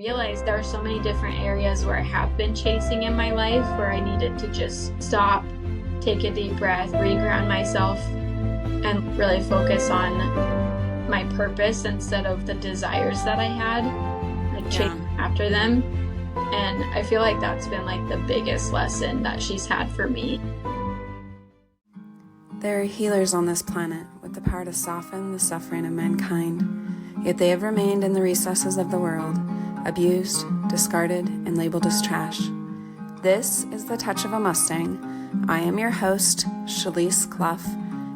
realized there are so many different areas where I have been chasing in my life where I needed to just stop, take a deep breath, reground myself, and really focus on my purpose instead of the desires that I had, like chasing after them. And I feel like that's been like the biggest lesson that she's had for me. There are healers on this planet with the power to soften the suffering of mankind, yet they have remained in the recesses of the world, abused, discarded, and labeled as trash. This is The Touch of a Mustang. I am your host, Shalise Clough,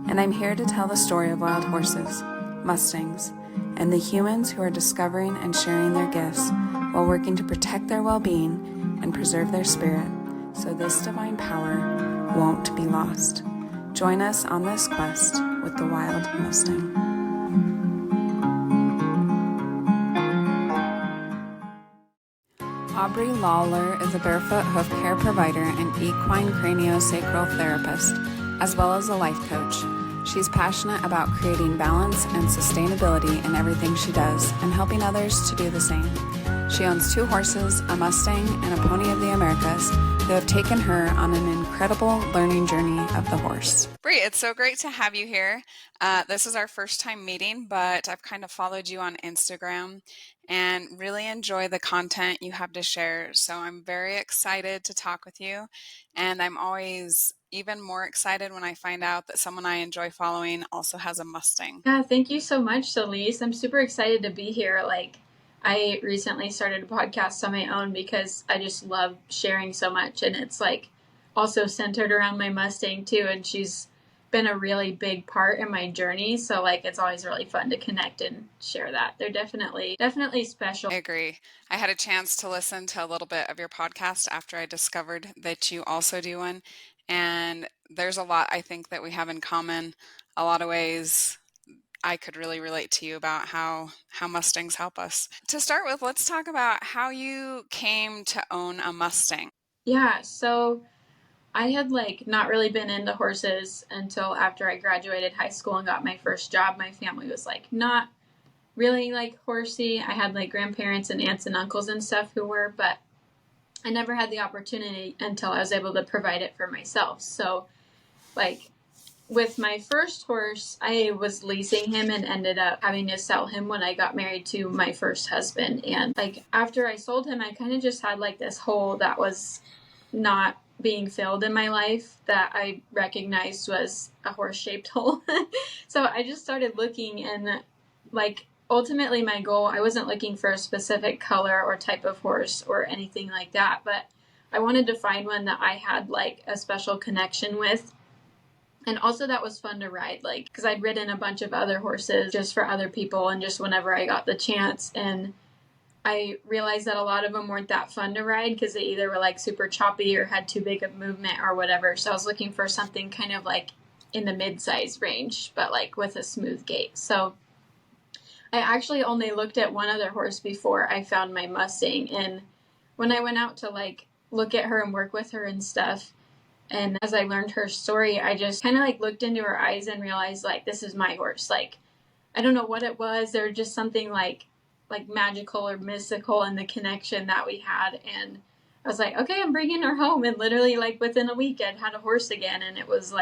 and I'm here to tell the story of wild horses, Mustangs, and the humans who are discovering and sharing their gifts while working to protect their well-being and preserve their spirit, so this divine power won't be lost. Join us on this quest with the Wild Mustang. Aubrey Lawlor is a barefoot hoof care provider and equine craniosacral therapist, as well as a life coach. She's passionate about creating balance and sustainability in everything she does and helping others to do the same. She owns 2 horses, a Mustang, and a pony of the Americas, who have taken her on an incredible learning journey of the horse. Bree, it's so great to have you here. This is our first time meeting, but I've kind of followed you on Instagram and really enjoy the content you have to share. So I'm very excited to talk with you. And I'm always even more excited when I find out that someone I enjoy following also has a Mustang. Yeah, thank you so much, Shalise. I'm super excited to be here. I recently started a podcast on my own because I just love sharing so much. And it's also centered around my Mustang too. And she's been a really big part in my journey. So it's always really fun to connect and share that. They're definitely special. I agree. I had a chance to listen to a little bit of your podcast after I discovered that you also do one. And there's a lot I think that we have in common, a lot of ways I could really relate to you about how Mustangs help us. To start with, let's talk about how you came to own a Mustang. Yeah, so I had not really been into horses until after I graduated high school and got my first job. My family was not really horsey. I had grandparents and aunts and uncles and stuff who were, but I never had the opportunity until I was able to provide it for myself. So with my first horse, I was leasing him and ended up having to sell him when I got married to my first husband. And after I sold him, I kind of just had this hole that was not being filled in my life that I recognized was a horse-shaped hole. So I just started looking, and ultimately my goal, I wasn't looking for a specific color or type of horse or anything like that, but I wanted to find one that I had a special connection with. And also that was fun to ride, because I'd ridden a bunch of other horses just for other people and just whenever I got the chance. And I realized that a lot of them weren't that fun to ride because they either were super choppy or had too big of movement or whatever. So I was looking for something kind of in the mid-size range, but with a smooth gait. So I actually only looked at one other horse before I found my Mustang. And when I went out to look at her and work with her and stuff, and as I learned her story, I just kind of looked into her eyes and realized this is my horse. I don't know what it was. There was just something magical or mystical in the connection that we had. And I was okay, I'm bringing her home. And literally within a week I'd had a horse again. And it was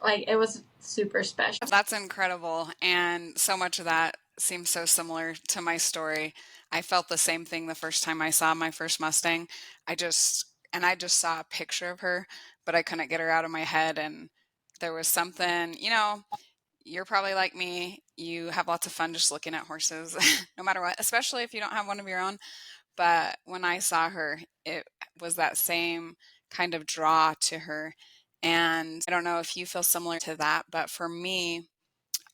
it was super special. That's incredible. And so much of that seems so similar to my story. I felt the same thing the first time I saw my first Mustang. I just saw a picture of her, but I couldn't get her out of my head. And there was something, you're probably like me. You have lots of fun just looking at horses, no matter what, especially if you don't have one of your own. But when I saw her, it was that same kind of draw to her. And I don't know if you feel similar to that, but for me,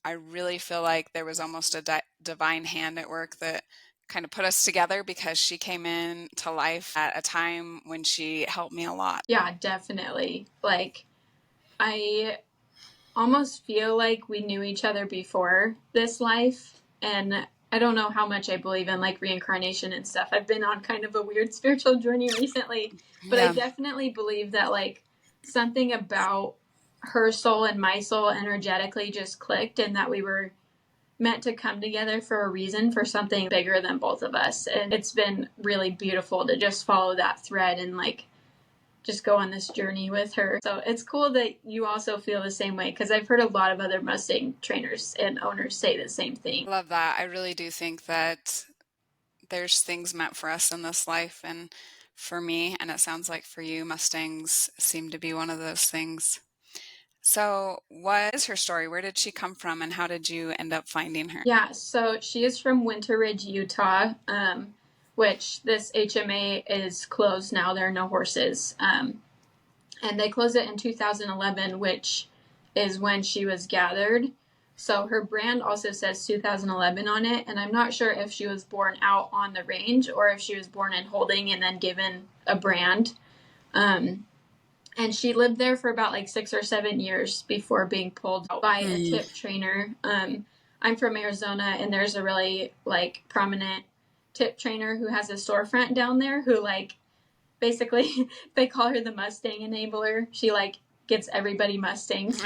I really feel like there was almost a divine hand at work that kind of put us together because she came in to life at a time when she helped me a lot. Yeah, definitely. I almost feel we knew each other before this life. And I don't know how much I believe in reincarnation and stuff. I've been on kind of a weird spiritual journey recently, but I definitely believe that something about her soul and my soul energetically just clicked, and that we were meant to come together for a reason, for something bigger than both of us. And it's been really beautiful to just follow that thread and like just go on this journey with her. So it's cool that you also feel the same way, because I've heard a lot of other Mustang trainers and owners say the same thing. I love that. I really do think that there's things meant for us in this life, and for me, and it sounds like for you, Mustangs seem to be one of those things. So what is her story? Where did she come from, and how did you end up finding her? Yeah, so she is from Winter Ridge, Utah, which this HMA is closed now. There are no horses. And they closed it in 2011, which is when she was gathered. So her brand also says 2011 on it, and I'm not sure if she was born out on the range or if she was born in holding and then given a brand. And she lived there for about like 6 or 7 years before being pulled out by a tip trainer. I'm from Arizona, and there's a really like prominent tip trainer who has a storefront down there who like basically they call her the Mustang enabler. She like gets everybody Mustangs.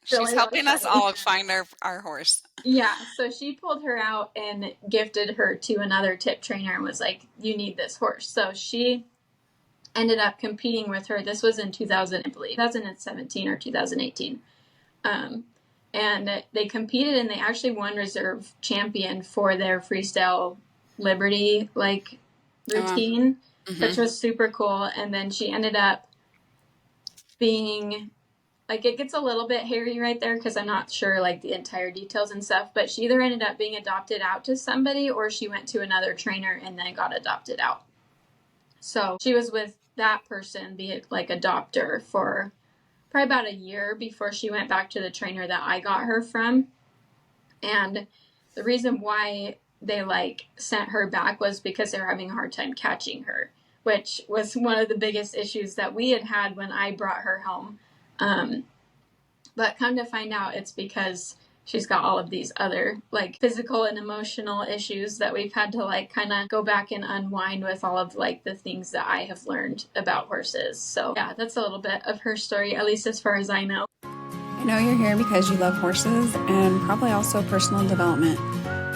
She's helping us all find our horse. Yeah, so she pulled her out and gifted her to another tip trainer and was like, you need this horse. So she ended up competing with her. This was in 2017 or 2018. And they competed, and they actually won reserve champion for their freestyle Liberty like routine, which was super cool. And then she ended up being like, it gets a little bit hairy right there because I'm not sure like the entire details and stuff, but she either ended up being adopted out to somebody or she went to another trainer and then got adopted out. So she was with that person, the like adopter, for probably about a year before she went back to the trainer that I got her from. And the reason why they like sent her back was because they were having a hard time catching her, which was one of the biggest issues that we had when I brought her home. But come to find out, it's because she's got all of these other like physical and emotional issues that we've had to like kind of go back and unwind with all of like the things that I have learned about horses. So yeah, that's a little bit of her story, at least as far as I know. I know you're here because you love horses and probably also personal development.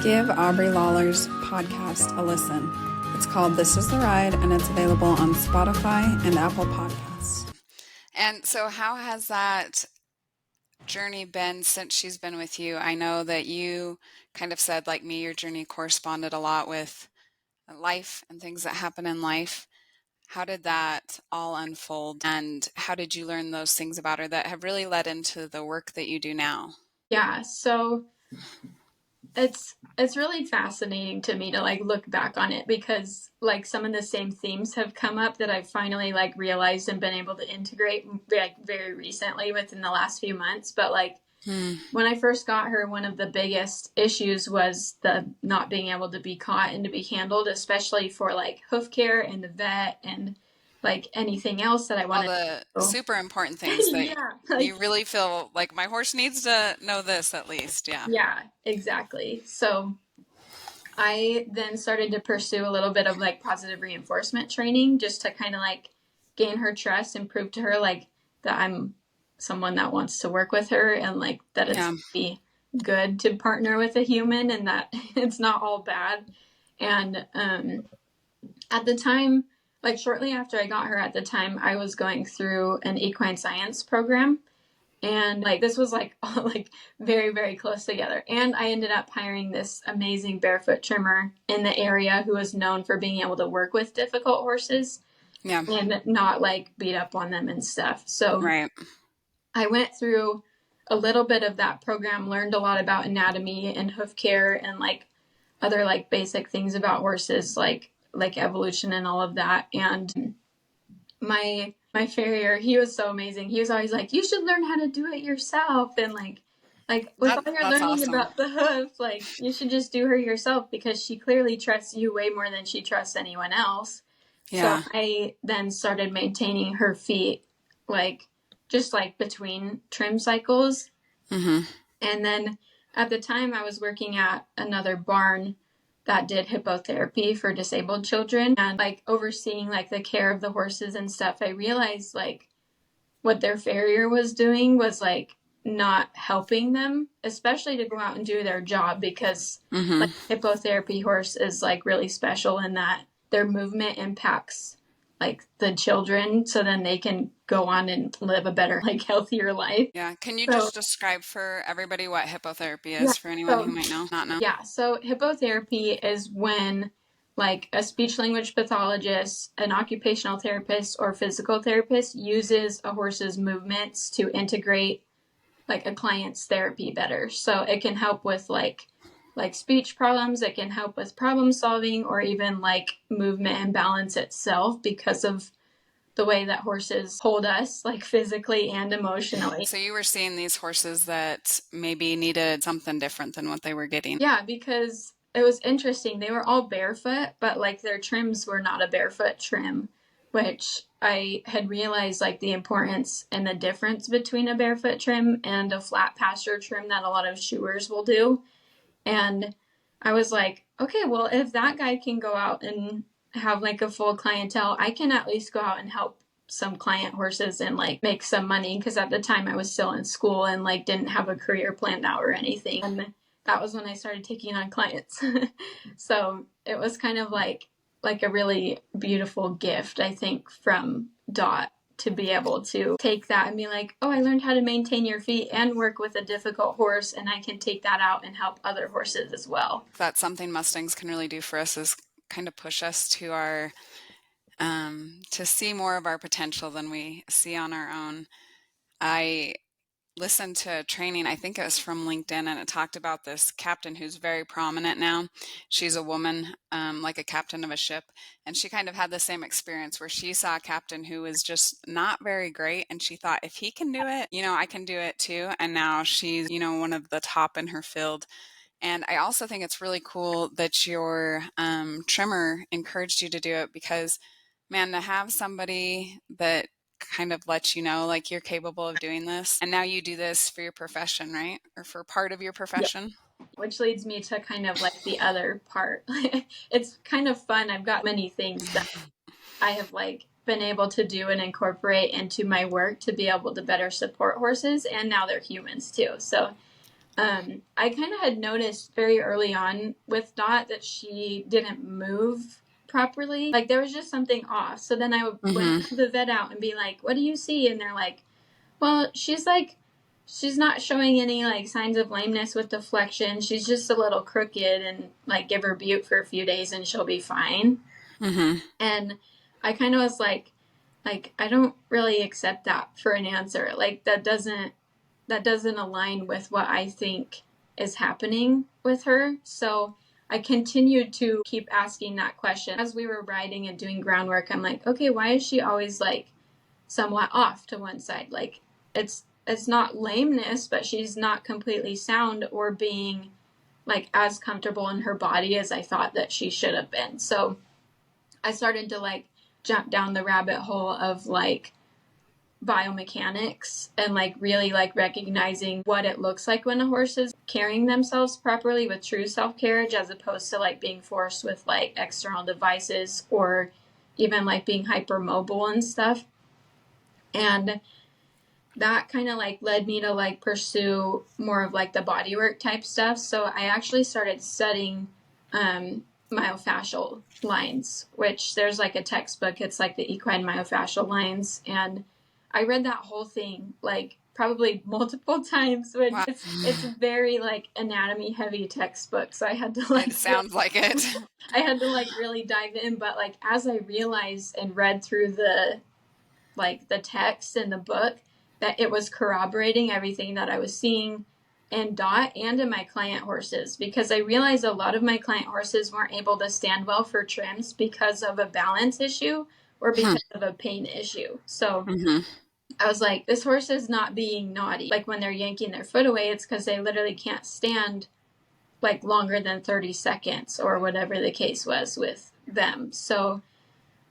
Give Aubrey Lawlor's podcast a listen. It's called This Is the Ride, and it's available on Spotify and Apple Podcasts. And so how has that journey been since she's been with you? I know that you kind of said, like me, your journey corresponded a lot with life and things that happen in life. How did that all unfold, and how did you learn those things about her that have really led into the work that you do now? Yeah, so it's really fascinating to me to like look back on it, because like some of the same themes have come up that I've finally like realized and been able to integrate like very recently within the last few months. But like when I first got her, one of the biggest issues was the not being able to be caught and to be handled, especially for like hoof care and the vet and like anything else that I wanted. All the super important things that Yeah, like, you really feel like my horse needs to know this at least. Yeah, exactly. So I then started to pursue a little bit of like positive reinforcement training just to kind of like gain her trust and prove to her like that I'm someone that wants to work with her, and like that it's be good to partner with a human and that it's not all bad. And at the time, like shortly after I got her, at the time I was going through an equine science program, and like this was like all like very, very close together. And I ended up hiring this amazing barefoot trimmer in the area who was known for being able to work with difficult horses and not like beat up on them and stuff. So I went through a little bit of that program, learned a lot about anatomy and hoof care and like other like basic things about horses, like evolution and all of that. And my farrier, he was so amazing. He was always like, you should learn how to do it yourself. And like with all your learning about the hoof, like you should just do her yourself, because she clearly trusts you way more than she trusts anyone else. So I then started maintaining her feet, like just like between trim cycles. And then at the time I was working at another barn that did hippotherapy for disabled children, and like overseeing like the care of the horses and stuff. I realized like what their farrier was doing was like not helping them, especially to go out and do their job, because like hippotherapy horse is like really special in that their movement impacts like the children, so then they can go on and live a better, like healthier life. Yeah. Can you So just describe for everybody what hippotherapy yeah, is for anyone who so might not know? yeah, so hippotherapy is when like a speech language pathologist, an occupational therapist, or physical therapist uses a horse's movements to integrate like a client's therapy better. So it can help with like speech problems, it can help with problem solving, or even like movement and balance itself, because of the way that horses hold us, like physically and emotionally. So you were seeing these horses that maybe needed something different than what they were getting. Yeah, because it was interesting. They were all barefoot, but like their trims were not a barefoot trim, which I had realized like the importance and the difference between a barefoot trim and a flat pasture trim that a lot of shoers will do. And I was like, okay, well, if that guy can go out and have like a full clientele, I can at least go out and help some client horses and like make some money, because at the time I was still in school and like didn't have a career planned out or anything. And that was when I started taking on clients. So it was kind of like a really beautiful gift, I think, from Dot, to be able to take that and be like, oh, I learned how to maintain your feet and work with a difficult horse, and I can take that out and help other horses as well. That's something Mustangs can really do for us, is kind of push us to our to see more of our potential than we see on our own. I listened to a training, I think it was from LinkedIn, and it talked about this captain who's very prominent now. She's a woman, like a captain of a ship. And she kind of had the same experience where she saw a captain who was just not very great. And she thought, if he can do it, I can do it too. And now she's, one of the top in her field. And I also think it's really cool that your trimmer encouraged you to do it, because, man, to have somebody that kind of lets you know like you're capable of doing this, and now you do this for your profession, right? Or for part of your profession. Yeah. Which leads me to kind of like the other part. It's kind of fun. I've got many things that I have like been able to do and incorporate into my work to be able to better support horses, and now they're humans too. So I kind of had noticed very early on with Dot that she didn't move properly. Like there was just something off. So then I would went to the vet out and be like, what do you see? And they're like, well, she's not showing any like signs of lameness with deflection. She's just a little crooked, and like give her bute for a few days and she'll be fine. And I kind of was like I don't really accept that for an answer. Like that doesn't align with what I think is happening with her. So I continued to keep asking that question. As we were riding and doing groundwork, I'm like, okay, why is she always like somewhat off to one side? Like it's not lameness, but she's not completely sound or being like as comfortable in her body as I thought that she should have been. So I started to like jump down the rabbit hole of like biomechanics and like really like recognizing what it looks like when a horse is carrying themselves properly with true self-carriage, as opposed to like being forced with like external devices, or even like being hypermobile and stuff. And that kind of like led me to like pursue more of like the bodywork type stuff. So I actually started studying myofascial lines, which there's like a textbook. It's like the equine myofascial lines, and I read that whole thing like probably multiple times, which wow. It's very like anatomy heavy textbook. So I had to like, it sounds like it. I had to like really dive in. But like, as I realized and read through the text in the book, that it was corroborating everything that I was seeing in Dot and in my client horses, because I realized a lot of my client horses weren't able to stand well for trims because of a balance issue or because of a pain issue. So I was like, this horse is not being naughty. Like when they're yanking their foot away, it's because they literally can't stand like longer than 30 seconds or whatever the case was with them. So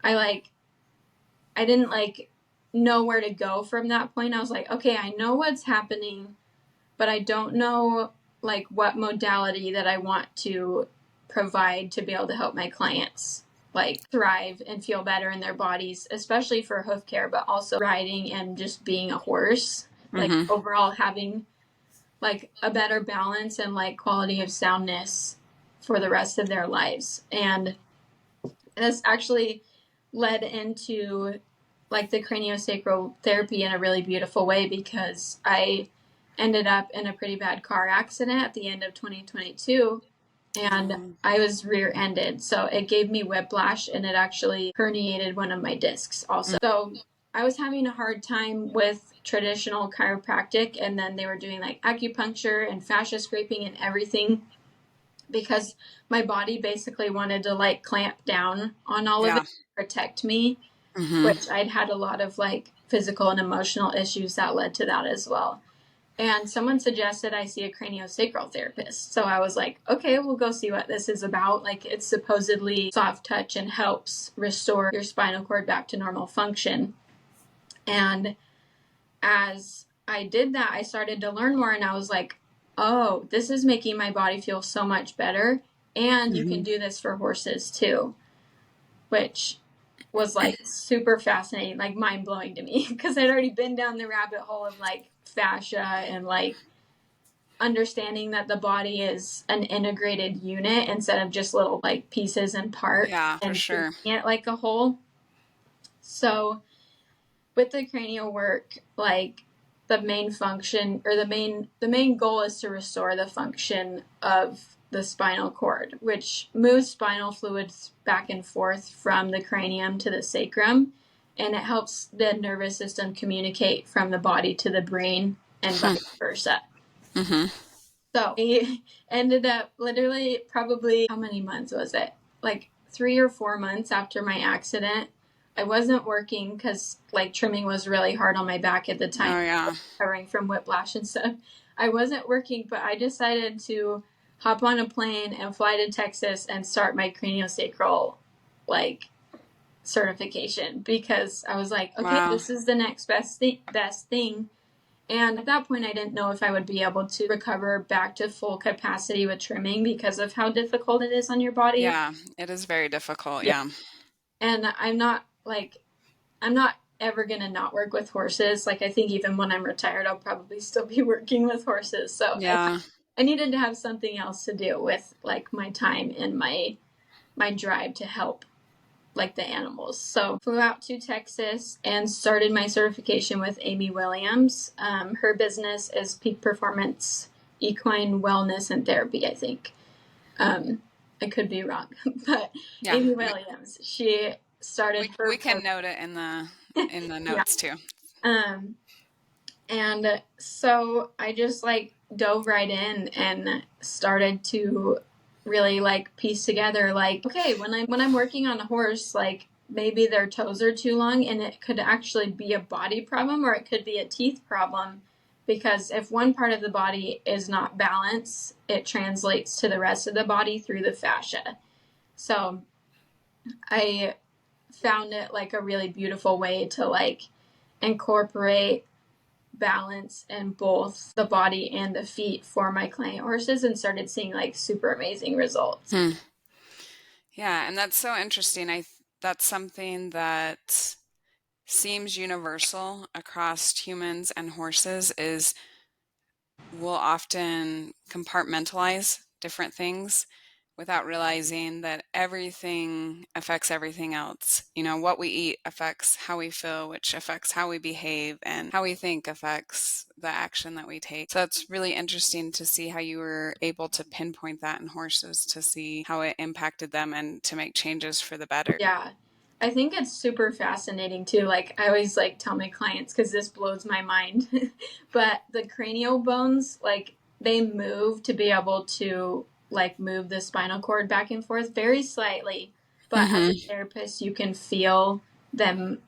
I didn't like know where to go from that point. I was like, okay, I know what's happening, but I don't know like what modality that I want to provide to be able to help my clients like thrive and feel better in their bodies, especially for hoof care, but also riding and just being a horse. like Mm-hmm. overall having like a better balance and like quality of soundness for the rest of their lives. And this actually led into like the craniosacral therapy in a really beautiful way, because I ended up in a pretty bad car accident at the end of 2022, and I was rear-ended. So it gave me whiplash, and it actually herniated one of my discs also. So I was having a hard time with traditional chiropractic, and then they were doing like acupuncture and fascia scraping and everything, because my body basically wanted to like clamp down on all of it, protect me, which I'd had a lot of like physical and emotional issues that led to that as well. And someone suggested I see a craniosacral therapist. So I was like, okay, we'll go see what this is about. Like, it's supposedly soft touch and helps restore your spinal cord back to normal function. And as I did that, I started to learn more, and I was like, oh, this is making my body feel so much better. And you can do this for horses too, which was like super fascinating, like mind blowing to me, because I'd already been down the rabbit hole of like fascia and like understanding that the body is an integrated unit instead of just little like pieces and parts. Yeah, for and sure. treating it like a whole. So with the cranial work, like the main function or the main goal is to restore the function of the spinal cord, which moves spinal fluids back and forth from the cranium to the sacrum, and it helps the nervous system communicate from the body to the brain and vice versa. So I ended up literally probably, how many months was it? Like 3 or 4 months after my accident. I wasn't working because like trimming was really hard on my back at the time. Oh, yeah. Recovering from whiplash and stuff. I wasn't working, but I decided to hop on a plane and fly to Texas and start my craniosacral like certification, because I was like, okay, this is the next best thing. And at that point, I didn't know if I would be able to recover back to full capacity with trimming because of how difficult it is on your body. Yeah, it is very difficult. Yeah. And I'm not ever going to not work with horses. Like, I think even when I'm retired, I'll probably still be working with horses. So Yeah. I needed to have something else to do with like my time and my drive to help like the animals. So flew out to Texas and started my certification with Amy Williams. Her business is Peak Performance Equine Wellness and Therapy, I think. I could be wrong, but Yeah. Amy Williams, she started her. We can note it in the notes too. And so I just like dove right in and started to really like piece together like, okay, when I'm working on a horse, like maybe their toes are too long, and it could actually be a body problem or it could be a teeth problem, because if one part of the body is not balanced, it translates to the rest of the body through the fascia. So I found it like a really beautiful way to like incorporate balance in both the body and the feet for my client horses, and started seeing like super amazing results. Yeah, and that's so interesting. That's something that seems universal across humans and horses is we'll often compartmentalize different things without realizing that everything affects everything else. You know, what we eat affects how we feel, which affects how we behave, and how we think affects the action that we take. So it's really interesting to see how you were able to pinpoint that in horses, to see how it impacted them and to make changes for the better. Yeah. I think it's super fascinating too. Like I always like tell my clients, because this blows my mind, but the cranial bones, like they move to be able to like move the spinal cord back and forth very slightly. But as a therapist, you can feel them,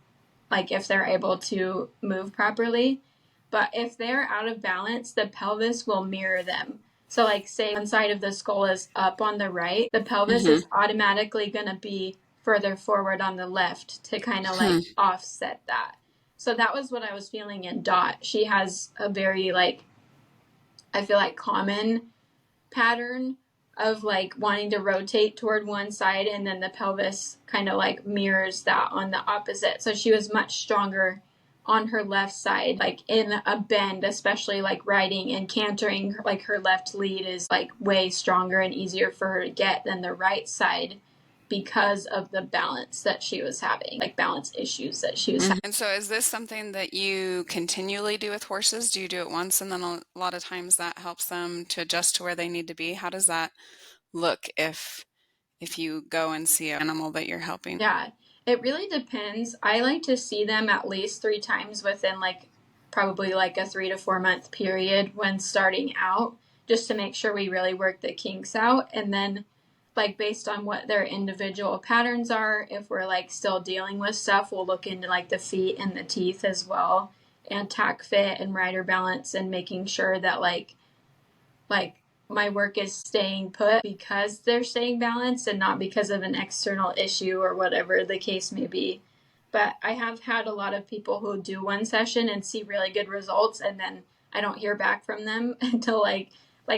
like if they're able to move properly. But if they're out of balance, the pelvis will mirror them. So like say one side of the skull is up on the right, the pelvis is automatically going to be further forward on the left to kind of like offset that. So that was what I was feeling in Dot. She has a very like, I feel like common pattern of like wanting to rotate toward one side, and then the pelvis kind of like mirrors that on the opposite. So she was much stronger on her left side, like in a bend, especially like riding and cantering, like her left lead is like way stronger and easier for her to get than the right side because of the balance that she was having, like balance issues that she was having. And so is this something that you continually do with horses? Do you do it once and then a lot of times that helps them to adjust to where they need to be? How does that look if you go and see an animal that you're helping? Yeah, it really depends. I like to see them at least 3 times within like probably like a 3 to 4 month period when starting out, just to make sure we really work the kinks out. And then, like, based on what their individual patterns are, if we're like still dealing with stuff, we'll look into like the feet and the teeth as well, and tack fit and rider balance, and making sure that like my work is staying put because they're staying balanced and not because of an external issue or whatever the case may be. But I have had a lot of people who do one session and see really good results, and then I don't hear back from them until like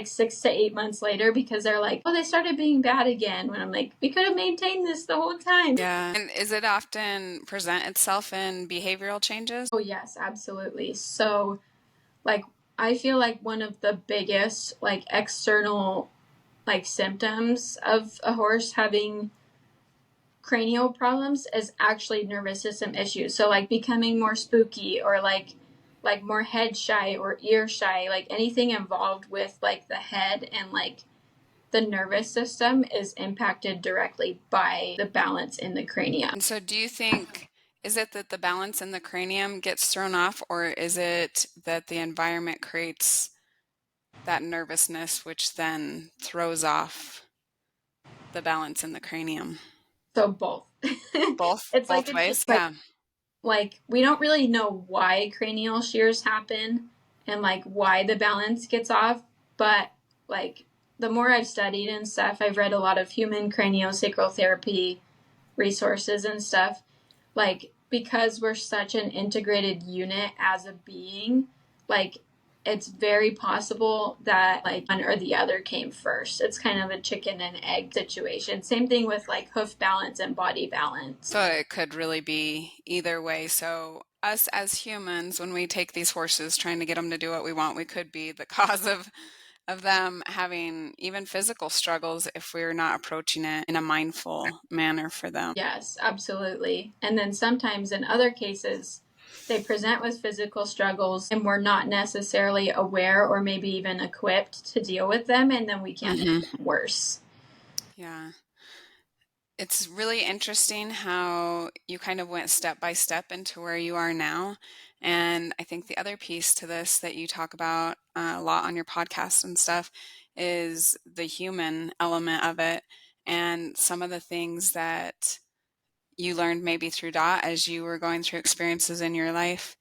6 to 8 months later, because they're like, oh, they started being bad again, when I'm like, we could have maintained this the whole time. Yeah. And is it often present itself in behavioral changes? Oh yes, absolutely. So like I feel like one of the biggest like external like symptoms of a horse having cranial problems is actually nervous system issues. So like becoming more spooky, or like more head shy or ear shy, like anything involved with like the head and like the nervous system is impacted directly by the balance in the cranium. And so do you think, is it that the balance in the cranium gets thrown off, or is it that the environment creates that nervousness, which then throws off the balance in the cranium? So both. Both, It's like both it's ways? just like Yeah. we don't really know why cranial shears happen and like why the balance gets off, but like the more I've studied and stuff, I've read a lot of human craniosacral therapy resources and stuff, like because we're such an integrated unit as a being, like it's very possible that like one or the other came first. It's kind of a chicken and egg situation. Same thing with like hoof balance and body balance. So it could really be either way. So us as humans, when we take these horses trying to get them to do what we want, we could be the cause of them having even physical struggles if we're not approaching it in a mindful manner for them. Yes, absolutely. And then sometimes in other cases, they present with physical struggles and we're not necessarily aware or maybe even equipped to deal with them, and then we can make them worse. Yeah. It's really interesting how you kind of went step by step into where you are now. And I think the other piece to this that you talk about a lot on your podcast and stuff is the human element of it, and some of the things that you learned maybe through Dot as you were going through experiences in your life.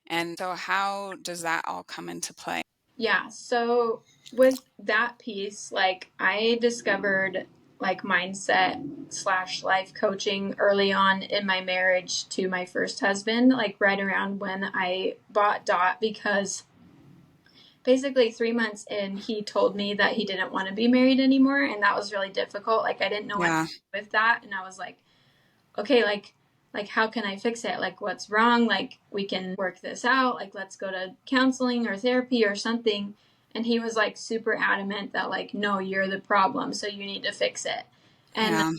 And so how does that all come into play? Yeah, so with that piece, like I discovered like mindset slash life coaching early on in my marriage to my first husband, like right around when I bought Dot, because basically 3 months in, he told me that he didn't want to be married anymore, and that was really difficult. Like I didn't know what to do with that, and I was like, okay, like how can I fix it? Like what's wrong? Like we can work this out. Like let's go to counseling or therapy or something. And he was like super adamant that like, no, you're the problem, so you need to fix it. And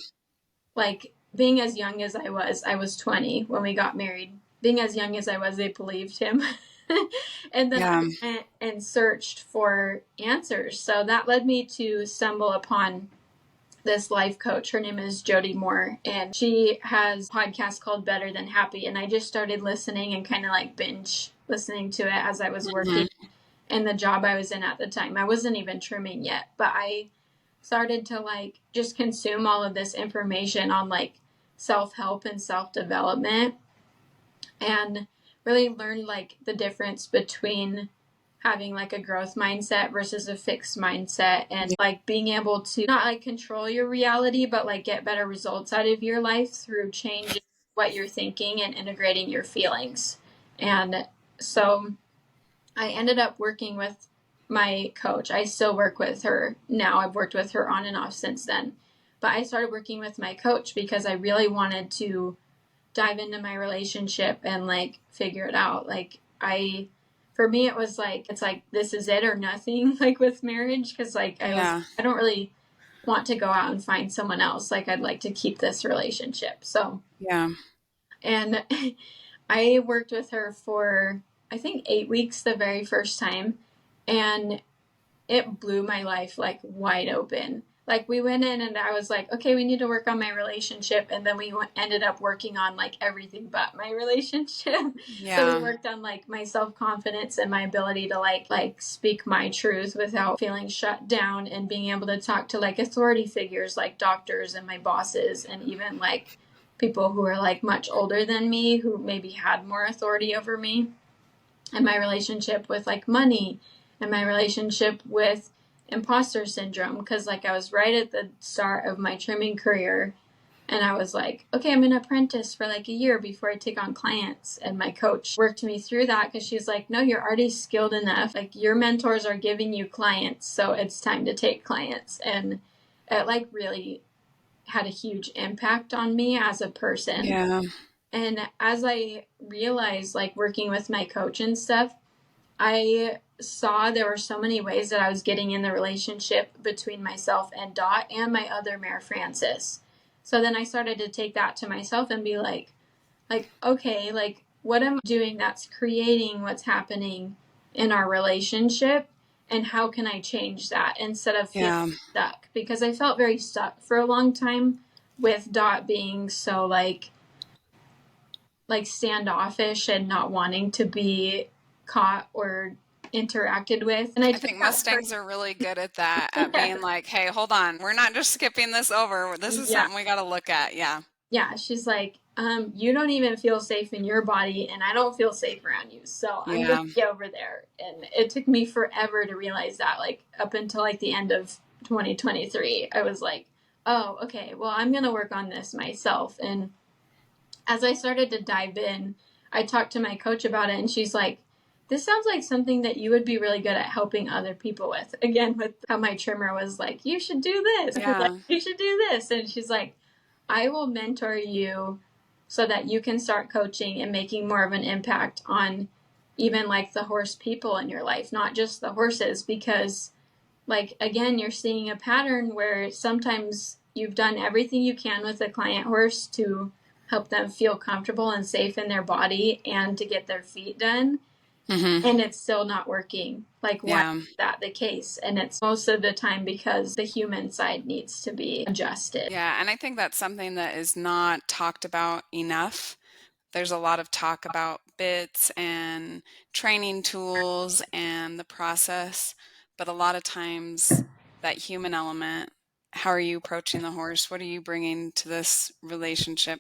like being as young as I was 20 when we got married. Being as young as I was, they believed him. And then I went and searched for answers. So that led me to stumble upon this life coach. Her name is Jody Moore, and she has a podcast called Better Than Happy. And I just started listening and kind of like binge listening to it as I was working in the job I was in at the time. I wasn't even trimming yet, but I started to like just consume all of this information on like self-help and self-development, and really learned like the difference between having like a growth mindset versus a fixed mindset, and like being able to not like control your reality, but like get better results out of your life through changing what you're thinking and integrating your feelings. And so I ended up working with my coach. I still work with her now. I've worked with her on and off since then. But I started working with my coach because I really wanted to dive into my relationship and like figure it out. Like for me, it was like, it's like, this is it or nothing, like with marriage. Cause like, I don't really want to go out and find someone else. Like I'd like to keep this relationship. So, and I worked with her for, I think 8 weeks the very first time. And it blew my life like wide open. Like we went in and I was like, okay, we need to work on my relationship. And then we ended up working on like everything but my relationship. So we worked on like my self-confidence and my ability to like speak my truth without feeling shut down, and being able to talk to like authority figures like doctors and my bosses, and even like people who are like much older than me who maybe had more authority over me. And my relationship with like money, and my relationship with imposter syndrome, because like I was right at the start of my trimming career, and I was like, okay, I'm an apprentice for like a year before I take on clients. And my coach worked me through that, because she's like, no, you're already skilled enough. Like your mentors are giving you clients, so it's time to take clients. And it like really had a huge impact on me as a person. And as I realized, like working with my coach and stuff, I saw there were so many ways that I was getting in the relationship between myself and Dot and my other mare, Francis. So then I started to take that to myself and be like, okay, like what am I doing that's creating what's happening in our relationship? And how can I change that instead of feeling stuck? Because I felt very stuck for a long time with Dot being so like standoffish and not wanting to be caught or interacted with. And I think Mustangs are really good at that, at being like, hey, hold on, we're not just skipping this over. This is something we got to look at. Yeah, she's like, you don't even feel safe in your body, and I don't feel safe around you. So I'm going to get over there. And it took me forever to realize that, like up until like the end of 2023, I was like, oh, okay, well, I'm going to work on this myself. And as I started to dive in, I talked to my coach about it, and she's like, this sounds like something that you would be really good at helping other people with. Again, with how my trimmer was like, you should do this. Like, you should do this. And she's like, I will mentor you so that you can start coaching and making more of an impact on even like the horse people in your life, not just the horses. Because like, again, you're seeing a pattern where sometimes you've done everything you can with a client horse to help them feel comfortable and safe in their body and to get their feet done. And it's still not working. Like, why is that the case? And it's most of the time because the human side needs to be adjusted. Yeah, and I think that's something that is not talked about enough. There's a lot of talk about bits and training tools and the process, but a lot of times that human element, how are you approaching the horse? What are you bringing to this relationship,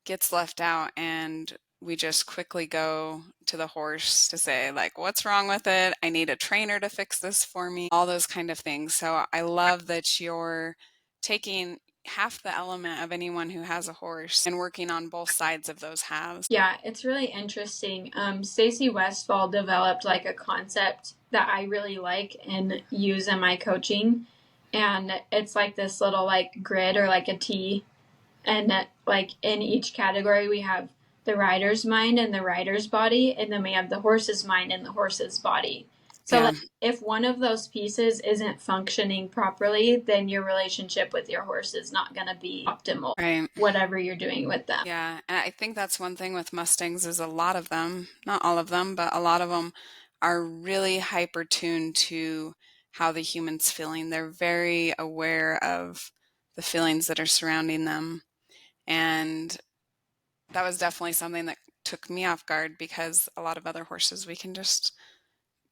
gets left out, and we just quickly go to the horse to say, like, what's wrong with it? I need a trainer to fix this for me, all those kind of things. So I love that you're taking half the element of anyone who has a horse and working on both sides of those halves. Yeah, it's really interesting. Stacey Westfall developed like a concept that I really like and use in my coaching. And it's like this little like grid or like a T. And like in each category, we have the rider's mind and the rider's body, and then we have the horse's mind and the horse's body. So like, if one of those pieces isn't functioning properly, then your relationship with your horse is not going to be optimal, whatever you're doing with them. Yeah, and I think that's one thing with Mustangs is a lot of them, not all of them, but a lot of them are really hyper tuned to how the human's feeling. They're very aware of the feelings that are surrounding them. And that was definitely something that took me off guard, because a lot of other horses, we can just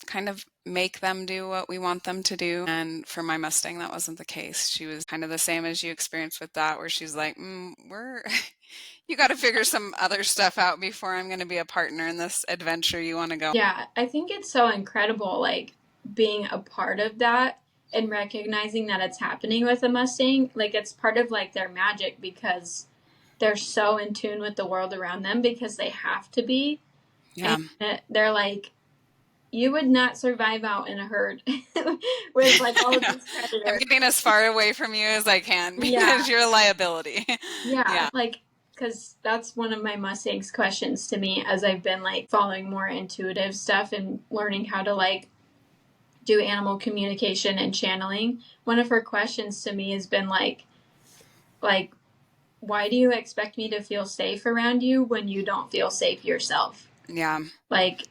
kind of make them do what we want them to do. And for my Mustang, that wasn't the case. She was kind of the same as you experienced with that, where she's like, you got to figure some other stuff out before I'm going to be a partner in this adventure you want to go. Yeah, I think it's so incredible, like being a part of that and recognizing that it's happening with a Mustang. Like it's part of like their magic, because they're so in tune with the world around them, because they have to be. Yeah. And they're like, you would not survive out in a herd with like all of these predators. I'm getting as far away from you as I can because you're a liability. Yeah. Like because that's one of my Mustang's questions to me as I've been like following more intuitive stuff and learning how to like do animal communication and channeling. One of her questions to me has been like why do you expect me to feel safe around you when you don't feel safe yourself? Yeah. Like,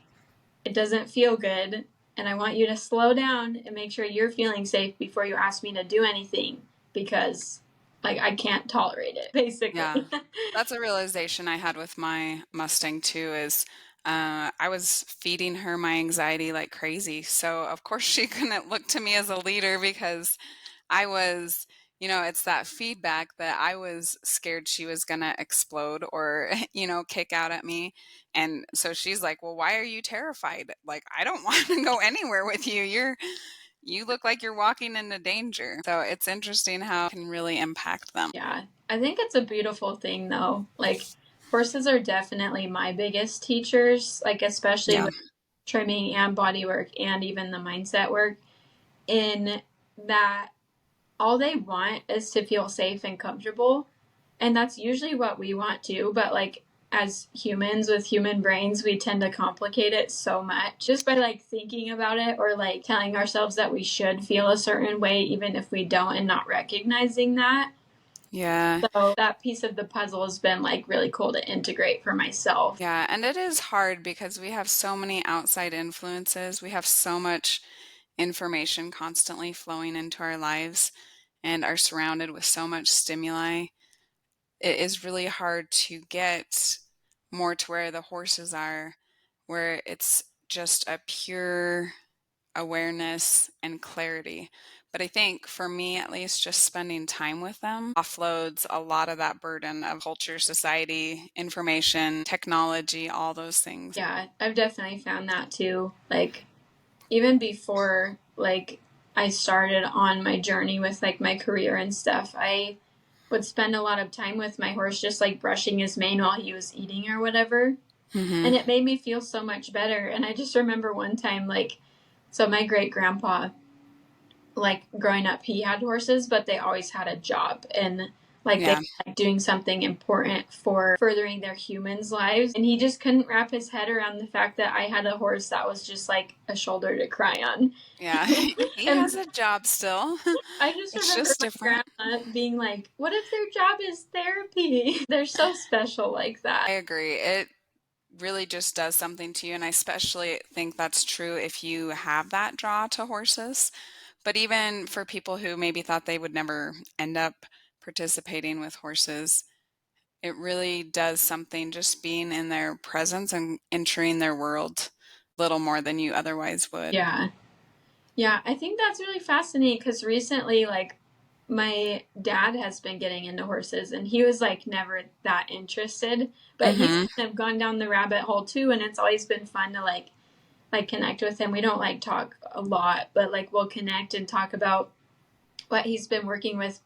it doesn't feel good, and I want you to slow down and make sure you're feeling safe before you ask me to do anything, because like I can't tolerate it, basically. Yeah. That's a realization I had with my Mustang too, is I was feeding her my anxiety like crazy. So of course she couldn't look to me as a leader because I was, it's that feedback that I was scared she was going to explode or, kick out at me. And so she's like, "Well, why are you terrified? Like, I don't want to go anywhere with you. You look like you're walking into danger." So it's interesting how it can really impact them. Yeah. I think it's a beautiful thing though. Like, horses are definitely my biggest teachers, like especially Yeah. with trimming and body work and even the mindset work, in that all they want is to feel safe and comfortable. And that's usually what we want too. But like as humans with human brains, we tend to complicate it so much just by like thinking about it or like telling ourselves that we should feel a certain way, even if we don't, and not recognizing that. Yeah. So that piece of the puzzle has been like really cool to integrate for myself. Yeah. And it is hard because we have so many outside influences. We have so much information constantly flowing into our lives and are surrounded with so much stimuli. It is really hard to get more to where the horses are, where it's just a pure awareness and clarity. But I think for me, at least, just spending time with them offloads a lot of that burden of culture, society, information, technology, all those things. Yeah, I've definitely found that too. Like, even before like I started on my journey with like my career and stuff, I would spend a lot of time with my horse just like brushing his mane while he was eating or whatever. Mm-hmm. And it made me feel so much better. And I just remember one time, like, so my great grandpa, like growing up, he had horses, but they always had a job. And like they Yeah. were, like, doing something important for furthering their humans' lives. And he just couldn't wrap his head around the fact that I had a horse that was just like a shoulder to cry on. Yeah. He And has a job still. I just It's remember just my different. grandma being like, what if their job is therapy? They're so special like that. I agree. It really just does something to you. And I especially think that's true if you have that draw to horses. But even for people who maybe thought they would never end up participating with horses, it really does something just being in their presence and entering their world a little more than you otherwise would. Yeah. Yeah, I think that's really fascinating because recently, like, my dad has been getting into horses and he was like never that interested, but he's Mm-hmm. kind of gone down the rabbit hole too, and it's always been fun to like connect with him. We don't like talk a lot, but like we'll connect and talk about what he's been working with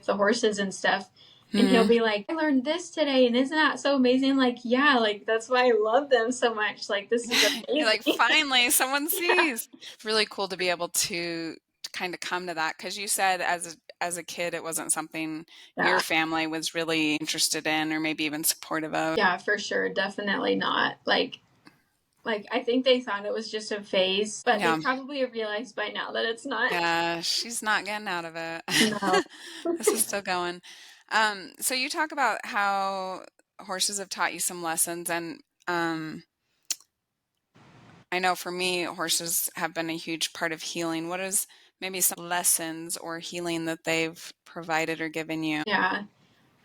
the horses and stuff. And he'll Mm-hmm. be like, I learned this today, and isn't that so amazing? Like, yeah, like that's why I love them so much. Like, this is You're like, amazing. finally, someone Yeah. sees. It's really cool to be able to kind of come to that because you said as a kid it wasn't something your Yeah. family was really interested in or maybe even supportive of. Yeah, for sure. Definitely not. Like I think they thought it was just a phase, but they Yeah. probably have realized by now that it's not. Yeah, she's not getting out of it. No. This is still going. So you talk about how horses have taught you some lessons, and I know for me, horses have been a huge part of healing. What is maybe some lessons or healing that they've provided or given you? Yeah.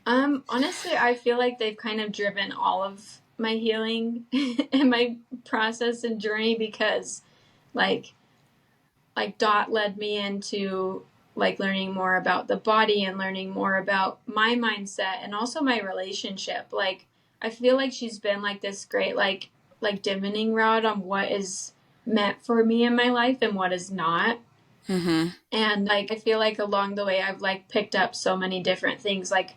Honestly, I feel like they've kind of driven all of my healing and my process and journey because like Dot led me into like learning more about the body and learning more about my mindset and also my relationship. Like I feel like she's been like this great like divining rod on what is meant for me in my life and what is not. Mm-hmm. And like I feel like along the way I've like picked up so many different things. Like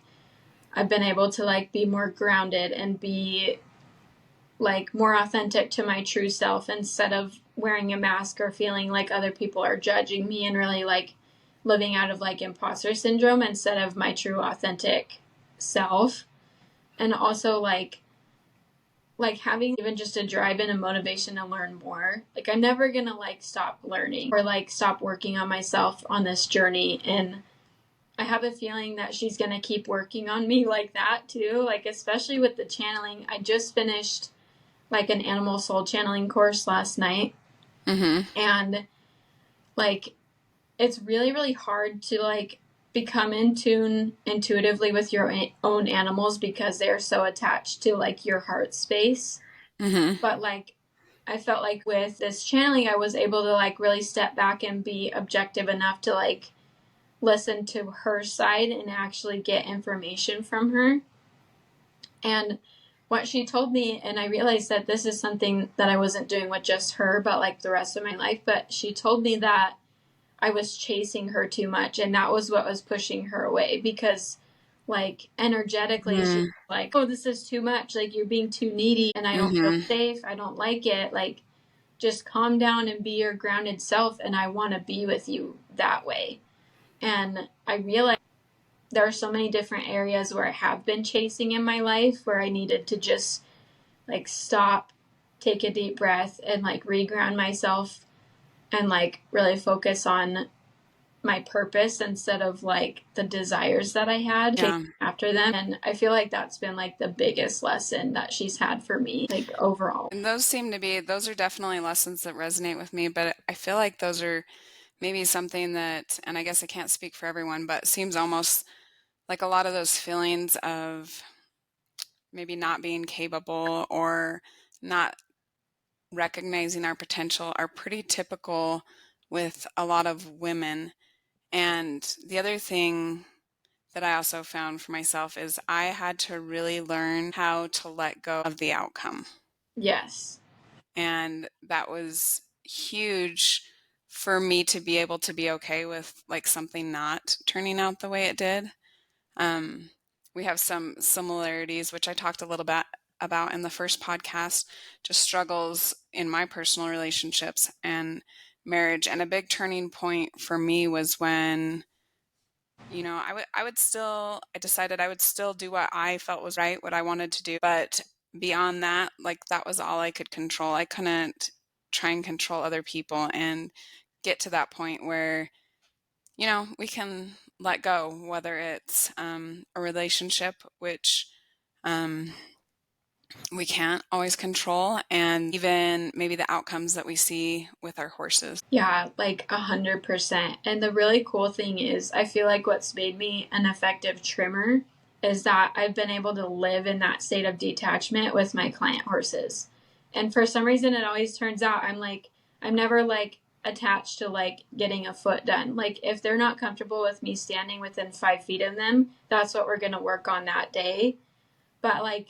I've been able to like be more grounded and be like more authentic to my true self instead of wearing a mask or feeling like other people are judging me, and really like living out of like imposter syndrome instead of my true authentic self. and also like having even just a drive and a motivation to learn more. Like I'm never gonna like stop learning or like stop working on myself on this journey. And I have a feeling that she's gonna keep working on me like that too. Like especially with the channeling. I just finished like an animal soul channeling course last night. And like it's really, really hard to like become in tune intuitively with your own animals because they're so attached to like your heart space. But like I felt like with this channeling I was able to like really step back and be objective enough to like listen to her side and actually get information from her. And what she told me, and I realized that this is something that I wasn't doing with just her but like the rest of my life, but she told me that I was chasing her too much, and that was what was pushing her away because like energetically she's like, oh, this is too much, like you're being too needy and I don't feel safe, I don't like it, like just calm down and be your grounded self and I want to be with you that way. And I realized there are so many different areas where I have been chasing in my life where I needed to just like stop, take a deep breath and like reground myself and like really focus on my purpose instead of like the desires that I had after them. And I feel like that's been like the biggest lesson that she's had for me, like overall. And those are definitely lessons that resonate with me, but I feel like those are maybe something that, and I guess I can't speak for everyone, but it seems almost like a lot of those feelings of maybe not being capable or not recognizing our potential are pretty typical with a lot of women. And the other thing that I also found for myself is I had to really learn how to let go of the outcome. Yes. And that was huge for me to be able to be okay with like something not turning out the way it did. We have some similarities, which I talked a little bit about in the first podcast, just struggles in my personal relationships and marriage. And a big turning point for me was when, you know, I decided I would still do what I felt was right, what I wanted to do. But beyond that, like that was all I could control. I couldn't try and control other people and get to that point where, you know, we can let go, whether it's a relationship, which we can't always control, and even maybe the outcomes that we see with our horses. Yeah, like 100%. And the really cool thing is, I feel like what's made me an effective trimmer is that I've been able to live in that state of detachment with my client horses. And for some reason, it always turns out I'm never like attached to like getting a foot done. Like if they're not comfortable with me standing within 5 feet of them, that's what we're going to work on that day. But like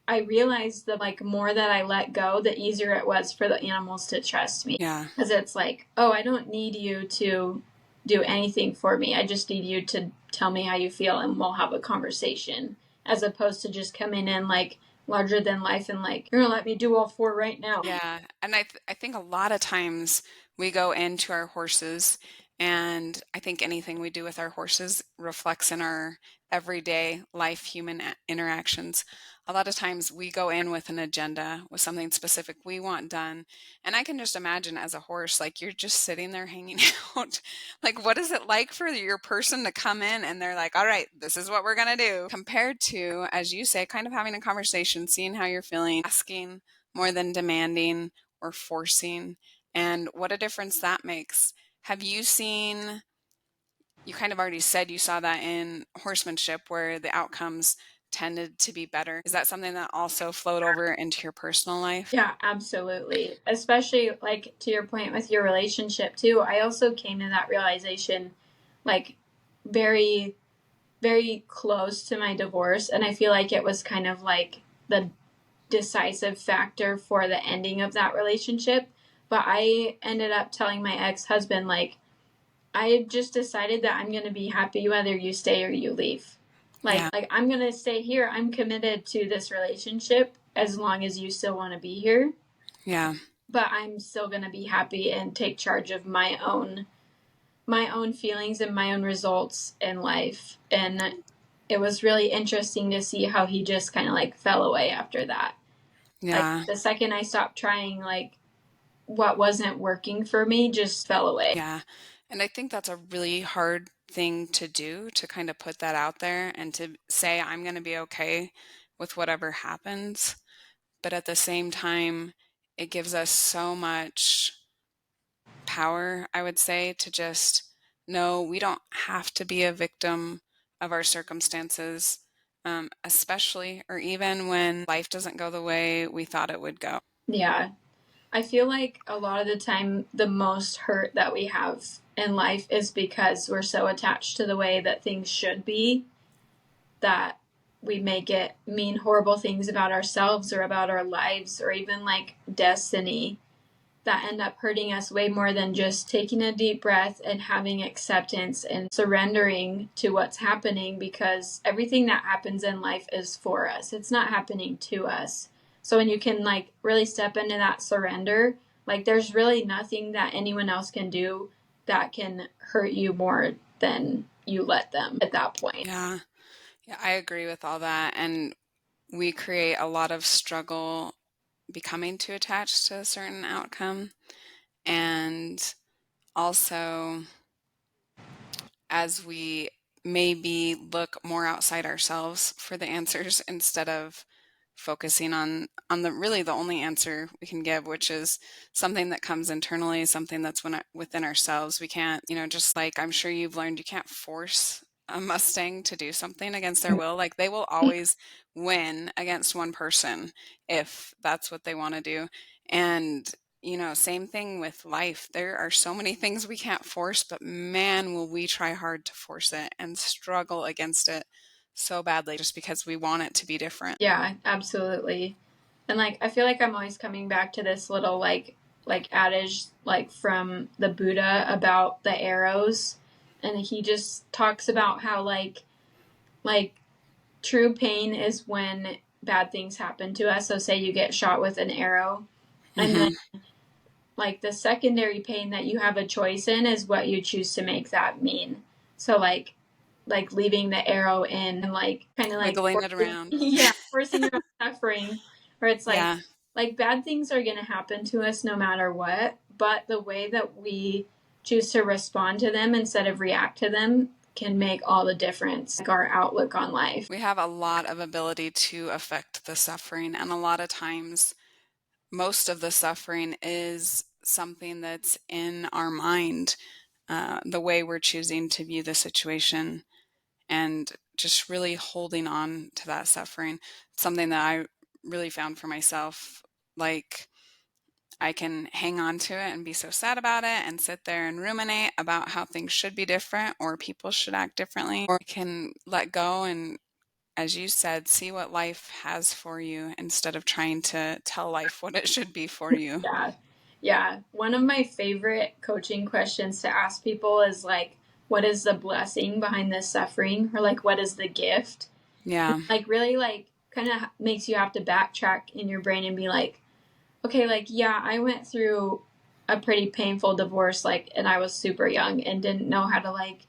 I realized that like more that I let go, the easier it was for the animals to trust me. Yeah. Because it's like, oh, I don't need you to do anything for me. I just need you to tell me how you feel and we'll have a conversation. As opposed to just coming in like larger than life and like, you're gonna let me do all four right now. Yeah. And I think a lot of times we go into our horses, and I think anything we do with our horses reflects in our everyday life, human interactions. A lot of times we go in with an agenda, with something specific we want done. And I can just imagine as a horse, like you're just sitting there hanging out. Like, what is it like for your person to come in and they're like, all right, this is what we're going to do? Compared to, as you say, kind of having a conversation, seeing how you're feeling, asking more than demanding or forcing, and what a difference that makes. Have you seen, you kind of already said you saw that in horsemanship where the outcomes tended to be better. Is that something that also flowed over into your personal life? Yeah, absolutely. Especially like to your point with your relationship too. I also came to that realization like very, very close to my divorce. And I feel like it was kind of like the decisive factor for the ending of that relationship. But I ended up telling my ex-husband, like, I just decided that I'm going to be happy whether you stay or you leave. Yeah. Like I'm going to stay here. I'm committed to this relationship as long as you still want to be here. Yeah. But I'm still going to be happy and take charge of my own feelings and my own results in life. And it was really interesting to see how he just kind of like fell away after that. Like Yeah. the second I stopped trying, like what wasn't working for me just fell away. Yeah. And I think that's a really hard thing to do, to kind of put that out there and to say, I'm going to be okay with whatever happens. But at the same time, it gives us so much power, I would say, to just know we don't have to be a victim of our circumstances, especially or even when life doesn't go the way we thought it would go. Yeah. I feel like a lot of the time, the most hurt that we have in life is because we're so attached to the way that things should be that we make it mean horrible things about ourselves or about our lives or even like destiny that end up hurting us way more than just taking a deep breath and having acceptance and surrendering to what's happening, because everything that happens in life is for us. It's not happening to us. So when you can like really step into that surrender, like there's really nothing that anyone else can do that can hurt you more than you let them at that point. Yeah. Yeah, I agree with all that. And we create a lot of struggle becoming too attached to a certain outcome. And also, as we maybe look more outside ourselves for the answers instead of focusing on the really the only answer we can give, which is something that comes internally, something that's within ourselves. We can't, just like I'm sure you've learned, you can't force a Mustang to do something against their will. Like they will always win against one person if that's what they want to do. And same thing with life. There are so many things we can't force, but man, will we try hard to force it and struggle against it so badly just because we want it to be different. Yeah, absolutely. And like I feel like I'm always coming back to this little like adage like from the Buddha about the arrows, and he just talks about how like true pain is when bad things happen to us. So say you get shot with an arrow, and then like the secondary pain that you have a choice in is what you choose to make that mean. So like leaving the arrow in and like kind of like Wiggling it around. yeah, forcing your own suffering, where it's Yeah. like bad things are going to happen to us no matter what, but the way that we choose to respond to them instead of react to them can make all the difference, like our outlook on life. We have a lot of ability to affect the suffering, and a lot of times most of the suffering is something that's in our mind, the way we're choosing to view the situation, and just really holding on to that suffering. Something that I really found for myself, like I can hang on to it and be so sad about it and sit there and ruminate about how things should be different or people should act differently, or I can let go and, as you said, see what life has for you instead of trying to tell life what it should be for you. Yeah. Yeah. One of my favorite coaching questions to ask people is like, what is the blessing behind this suffering? Or like, what is the gift? Yeah. Like, really, like, kind of makes you have to backtrack in your brain and be like, okay, like, yeah, I went through a pretty painful divorce, like, and I was super young and didn't know how to, like,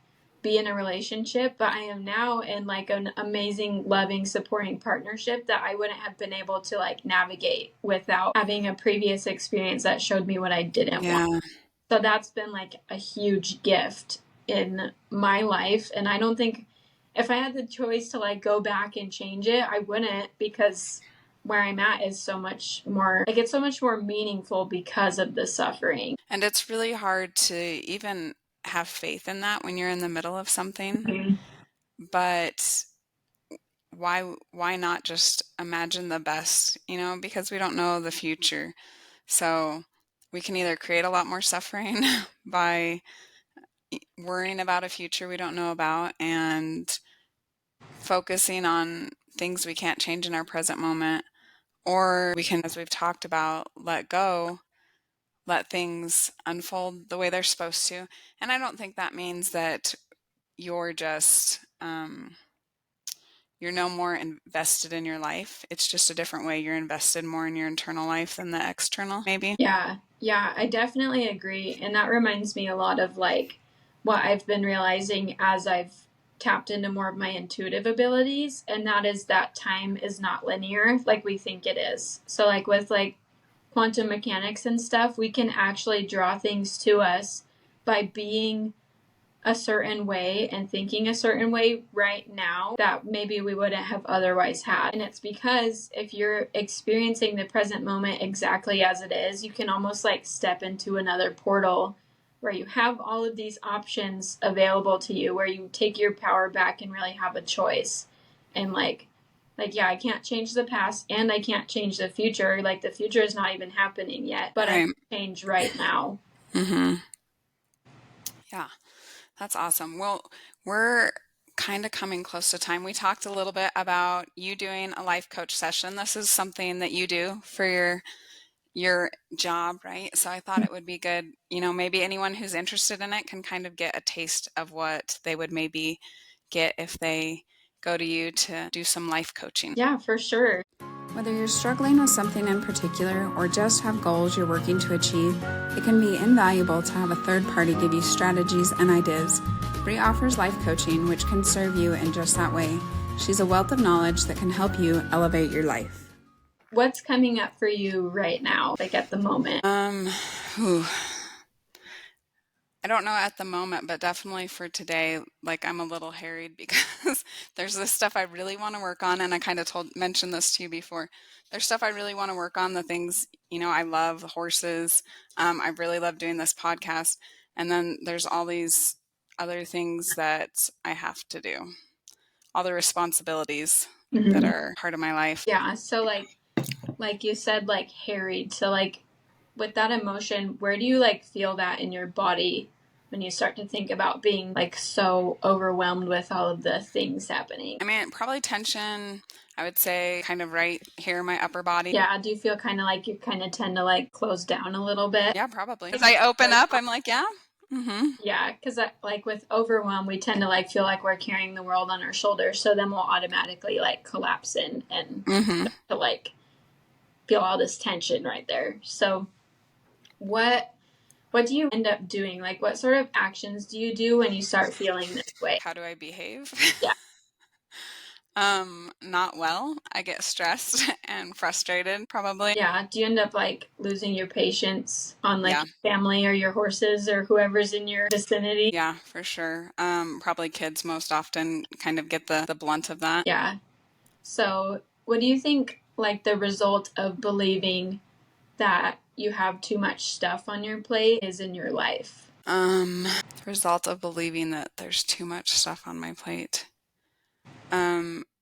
be in a relationship, but I am now in, like, an amazing, loving, supporting partnership that I wouldn't have been able to, like, navigate without having a previous experience that showed me what I didn't want. So that's been, like, a huge gift in my life, and I don't think if I had the choice to, like, go back and change it, I wouldn't, because where I'm at is so much more, like, it's so much more meaningful because of the suffering. And it's really hard to even have faith in that when you're in the middle of something. But why not just imagine the best, because we don't know the future. So we can either create a lot more suffering by worrying about a future we don't know about and focusing on things we can't change in our present moment, or we can, as we've talked about, let go, let things unfold the way they're supposed to. And I don't think that means that you're just you're no more invested in your life. It's just a different way. You're invested more in your internal life than the external, maybe. Yeah, I definitely agree. And that reminds me a lot of like what I've been realizing as I've tapped into more of my intuitive abilities, and that is that time is not linear like we think it is. So like with like quantum mechanics and stuff, we can actually draw things to us by being a certain way and thinking a certain way right now that maybe we wouldn't have otherwise had. And it's because if you're experiencing the present moment exactly as it is, you can almost like step into another portal where you have all of these options available to you, where you take your power back and really have a choice. And like yeah, I can't change the past and I can't change the future. Like the future is not even happening yet, but I can change right now. Mm-hmm. Yeah, that's awesome. Well, we're kind of coming close to time. We talked a little bit about you doing a life coach session. This is something that you do for your job, right? So I thought it would be good, maybe anyone who's interested in it can kind of get a taste of what they would maybe get if they go to you to do some life coaching. Yeah, for sure. Whether you're struggling with something in particular or just have goals you're working to achieve, it can be invaluable to have a third party give you strategies and ideas. Bree offers life coaching, which can serve you in just that way. She's a wealth of knowledge that can help you elevate your life. What's coming up for you right now, like at the moment? I don't know at the moment, but definitely for today, like I'm a little harried because there's this stuff I really want to work on. And I kind of mentioned this to you before. There's stuff I really want to work on, the things, I love horses. I really love doing this podcast. And then there's all these other things that I have to do, all the responsibilities that are part of my life. Yeah. So like you said, like harried. So like with that emotion, where do you like feel that in your body when you start to think about being like so overwhelmed with all of the things happening? I mean, probably tension, I would say kind of right here in my upper body. Yeah. Do you feel kind of like you kind of tend to like close down a little bit? Yeah, probably. As I open up, I'm like, yeah. Mm-hmm. Yeah, because like with overwhelm, we tend to like feel like we're carrying the world on our shoulders. So then we'll automatically like collapse in and to like feel all this tension right there. So what do you end up doing? Like what sort of actions do you do when you start feeling this way? How do I behave? Yeah. Not well. I get stressed and frustrated, probably. Yeah. Do you end up like losing your patience on like your family or your horses or whoever's in your vicinity? Yeah, for sure. Probably kids most often kind of get the blunt of that. Yeah. So what do you think like the result of believing that you have too much stuff on your plate is in your life? The result of believing that there's too much stuff on my plate.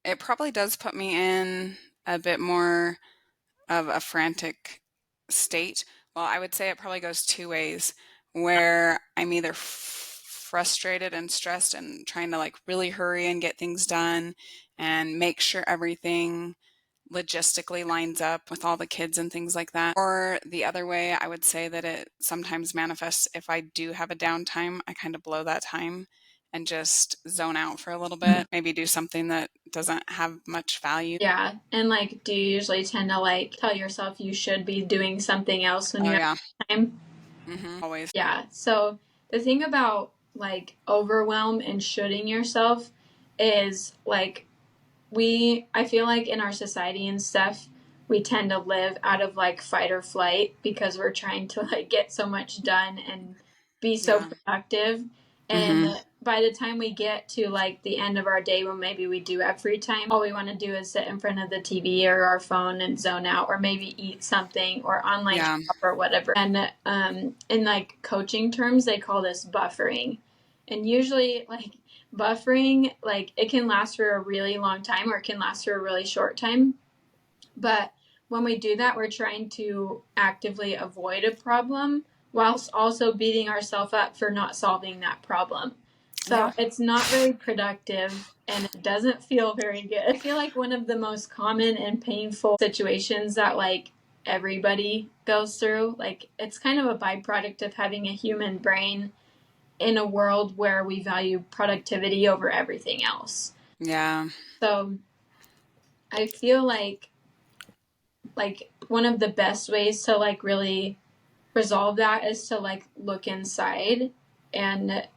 It probably does put me in a bit more of a frantic state. Well, I would say it probably goes two ways, where I'm either frustrated and stressed and trying to like really hurry and get things done and make sure everything logistically lines up with all the kids and things like that. Or the other way, I would say that it sometimes manifests if I do have a downtime, I kind of blow that time and just zone out for a little bit, maybe do something that doesn't have much value. Yeah. And like, do you usually tend to like tell yourself you should be doing something else when you have time? Always. Yeah. So the thing about like overwhelm and shoulding yourself is like I feel like in our society and stuff, we tend to live out of like fight or flight because we're trying to like get so much done and be so productive. And by the time we get to like the end of our day when maybe we do have free time, all we want to do is sit in front of the TV or our phone and zone out, or maybe eat something or online shop or whatever. And in like coaching terms, they call this buffering. And usually like buffering, like it can last for a really long time or it can last for a really short time. But when we do that, we're trying to actively avoid a problem whilst also beating ourselves up for not solving that problem. So it's not really productive and it doesn't feel very good. I feel like one of the most common and painful situations that like everybody goes through, like it's kind of a byproduct of having a human brain in a world where we value productivity over everything else. Yeah. So I feel like one of the best ways to like really resolve that is to like look inside and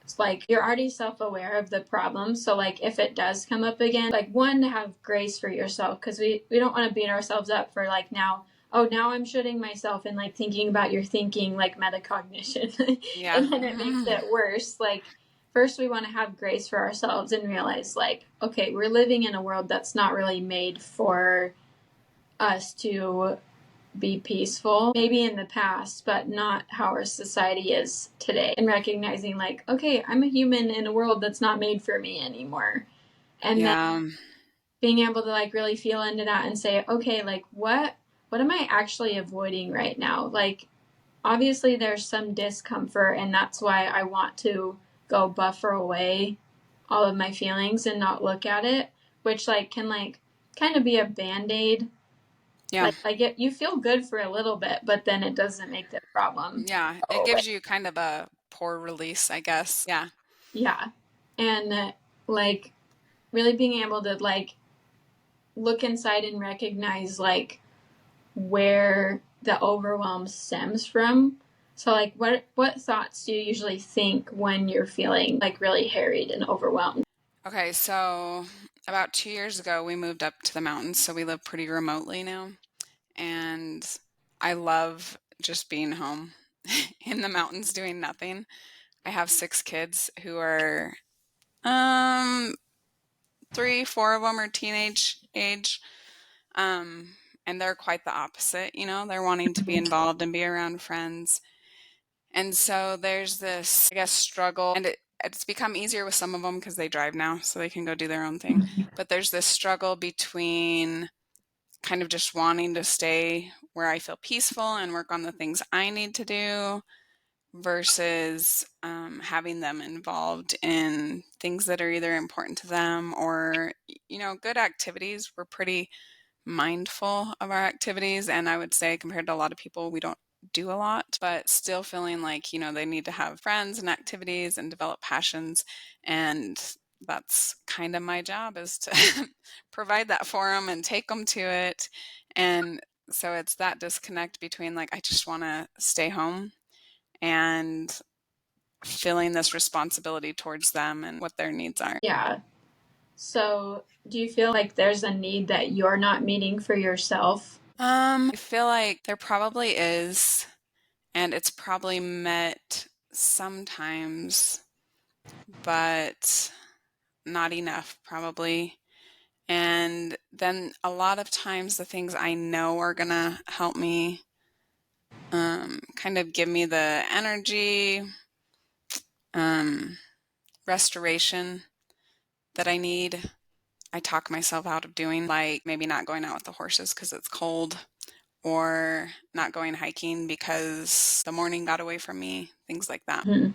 It's like you're already self-aware of the problem. So like if it does come up again, like one, to have grace for yourself, because we don't want to beat ourselves up for like now, oh, now I'm shooting myself and like thinking about your thinking, like metacognition. Yeah. And then it makes it worse. Like first we want to have grace for ourselves and realize like, okay, we're living in a world that's not really made for us to be peaceful, maybe in the past, but not how our society is today. And recognizing like, okay, I'm a human in a world that's not made for me anymore. And then Yeah. being able to like really feel into that and say, okay, like what am I actually avoiding right now? Like obviously there's some discomfort, and that's why I want to go buffer away all of my feelings and not look at it, which like can like kind of be a band-aid. Yeah. Like you feel good for a little bit, but then it doesn't make the problem Yeah. go It away. gives you kind of a poor release, I guess. Yeah. Yeah. And like really being able to like look inside and recognize like where the overwhelm stems from. So like what thoughts do you usually think when you're feeling like really harried and overwhelmed? Okay, so about 2 years ago, we moved up to the mountains, so we live pretty remotely now. And I love just being home in the mountains doing nothing. I have 6 kids who are, um, 3, 4 of them are teenage age. Um, and they're quite the opposite, they're wanting to be involved and be around friends. And so there's this, I guess, struggle, and it's become easier with some of them because they drive now, so they can go do their own thing. But there's this struggle between kind of just wanting to stay where I feel peaceful and work on the things I need to do versus having them involved in things that are either important to them or, good activities. We're pretty mindful of our activities, and I would say compared to a lot of people, we don't do a lot, but still feeling like, they need to have friends and activities and develop passions. And that's kind of my job, is to provide that for them and take them to it. And so it's that disconnect between like, I just want to stay home and feeling this responsibility towards them and what their needs are. Yeah. So do you feel like there's a need that you're not meeting for yourself? I feel like there probably is, and it's probably met sometimes, but not enough, probably. And then a lot of times the things I know are gonna help me kind of give me the energy, um, restoration that I need, I talk myself out of doing, like maybe not going out with the horses because it's cold, or not going hiking because the morning got away from me, things like that. Mhm.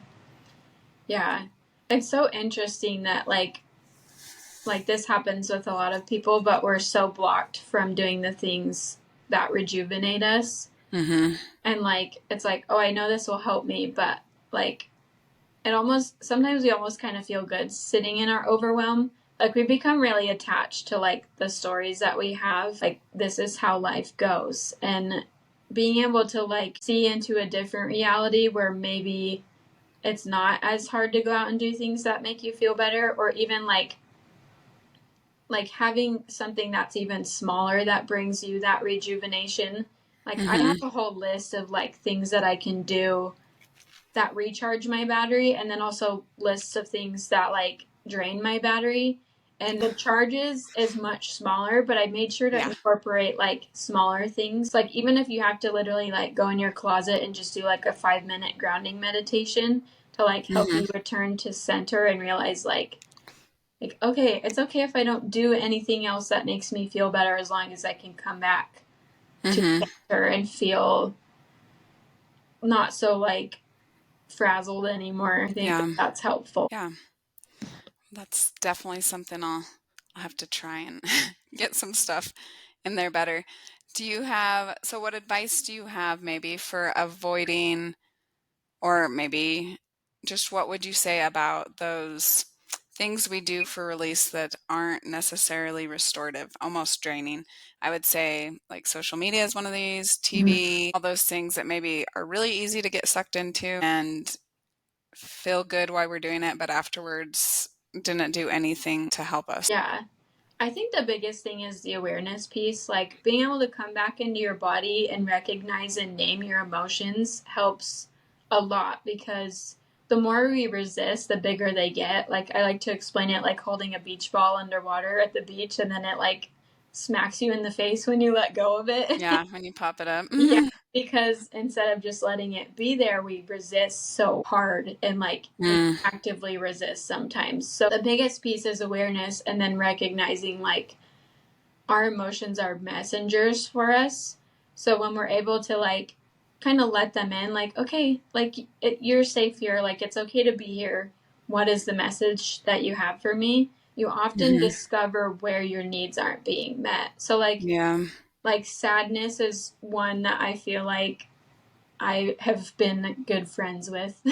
Yeah. It's so interesting that like this happens with a lot of people, but we're so blocked from doing the things that rejuvenate us. Mm-hmm. And like it's like, oh, I know this will help me, but like it almost sometimes we almost kind of feel good sitting in our overwhelm. Like we become really attached to like the stories that we have. Like this is how life goes. And being able to like see into a different reality where maybe it's not as hard to go out and do things that make you feel better, or even like having something that's even smaller that brings you that rejuvenation. Like I Mm-hmm. have a whole list of like things that I can do that recharge my battery, and then also lists of things that like drain my battery. And the charges is much smaller, but I made sure to Yeah. incorporate like smaller things. Like even if you have to literally like go in your closet and just do like a 5-minute grounding meditation to like help Mm-hmm. you return to center and realize like okay, it's okay if I don't do anything else that makes me feel better, as long as I can come back to Mm-hmm. center and feel not so like frazzled anymore. I think Yeah. that's helpful. Yeah. That's definitely something I'll have to try and get some stuff in there better. So what advice do you have maybe for avoiding, or maybe just what would you say about those things we do for release that aren't necessarily restorative, almost draining? I would say like social media is one of these, Mhm. TV, all those things that maybe are really easy to get sucked into and feel good while we're doing it, but afterwards didn't do anything to help us. Yeah. I think the biggest thing is the awareness piece. Like being able to come back into your body and recognize and name your emotions helps a lot, because the more we resist, the bigger they get. Like I like to explain it like holding a beach ball underwater at the beach, and then it like smacks you in the face when you let go of it. Yeah, when you pop it up. Yeah, because instead of just letting it be there, we resist so hard and like actively resist sometimes. So the biggest piece is awareness, and then recognizing like our emotions are messengers for us. So when we're able to like kind of let them in, like, okay, like you're safe here, like it's okay to be here. What is the message that you have for me? You often discover where your needs aren't being met. So Yeah. like sadness is one that I feel like I have been good friends with,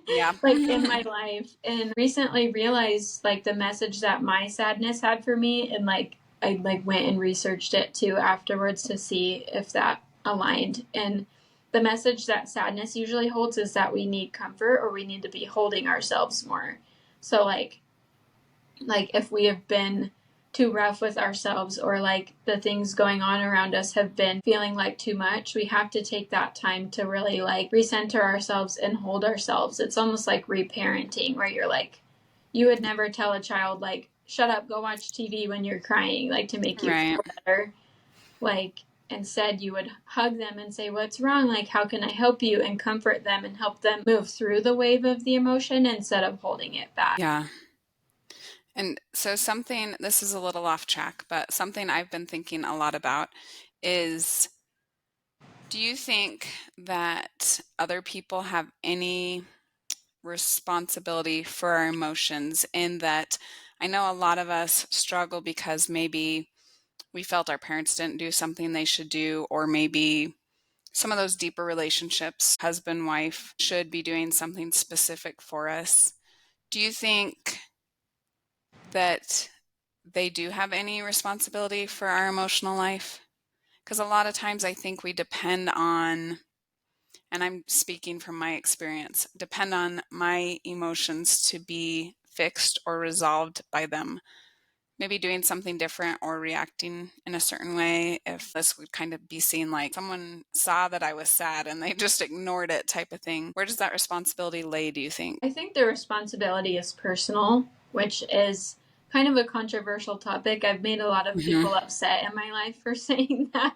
Yeah. like in my life, and recently realized like the message that my sadness had for me, and like I like went and researched it too afterwards to see if that aligned. And the message that sadness usually holds is that we need comfort, or we need to be holding ourselves more. So like if we have been too rough with ourselves, or like the things going on around us have been feeling like too much, we have to take that time to really like recenter ourselves and hold ourselves. It's almost like reparenting, where you're like, you would never tell a child like, shut up, go watch TV when you're crying, like to make you Right. feel better. Like instead you would hug them and say, what's wrong, like how can I help you, and comfort them and help them move through the wave of the emotion instead of holding it back. Yeah. And so something, this is a little off track, but something I've been thinking a lot about is, do you think that other people have any responsibility for our emotions? In that, I know a lot of us struggle because maybe we felt our parents didn't do something they should do, or maybe some of those deeper relationships, husband, wife, should be doing something specific for us. Do you think that they do have any responsibility for our emotional life? Because a lot of times I think we depend on, and I'm speaking from my experience, depend on my emotions to be fixed or resolved by them. Maybe doing something different or reacting in a certain way. If this would kind of be seen like someone saw that I was sad and they just ignored it type of thing. Where does that responsibility lay, do you think? I think the responsibility is personal, which is kind of a controversial topic. I've made a lot of people upset in my life for saying that.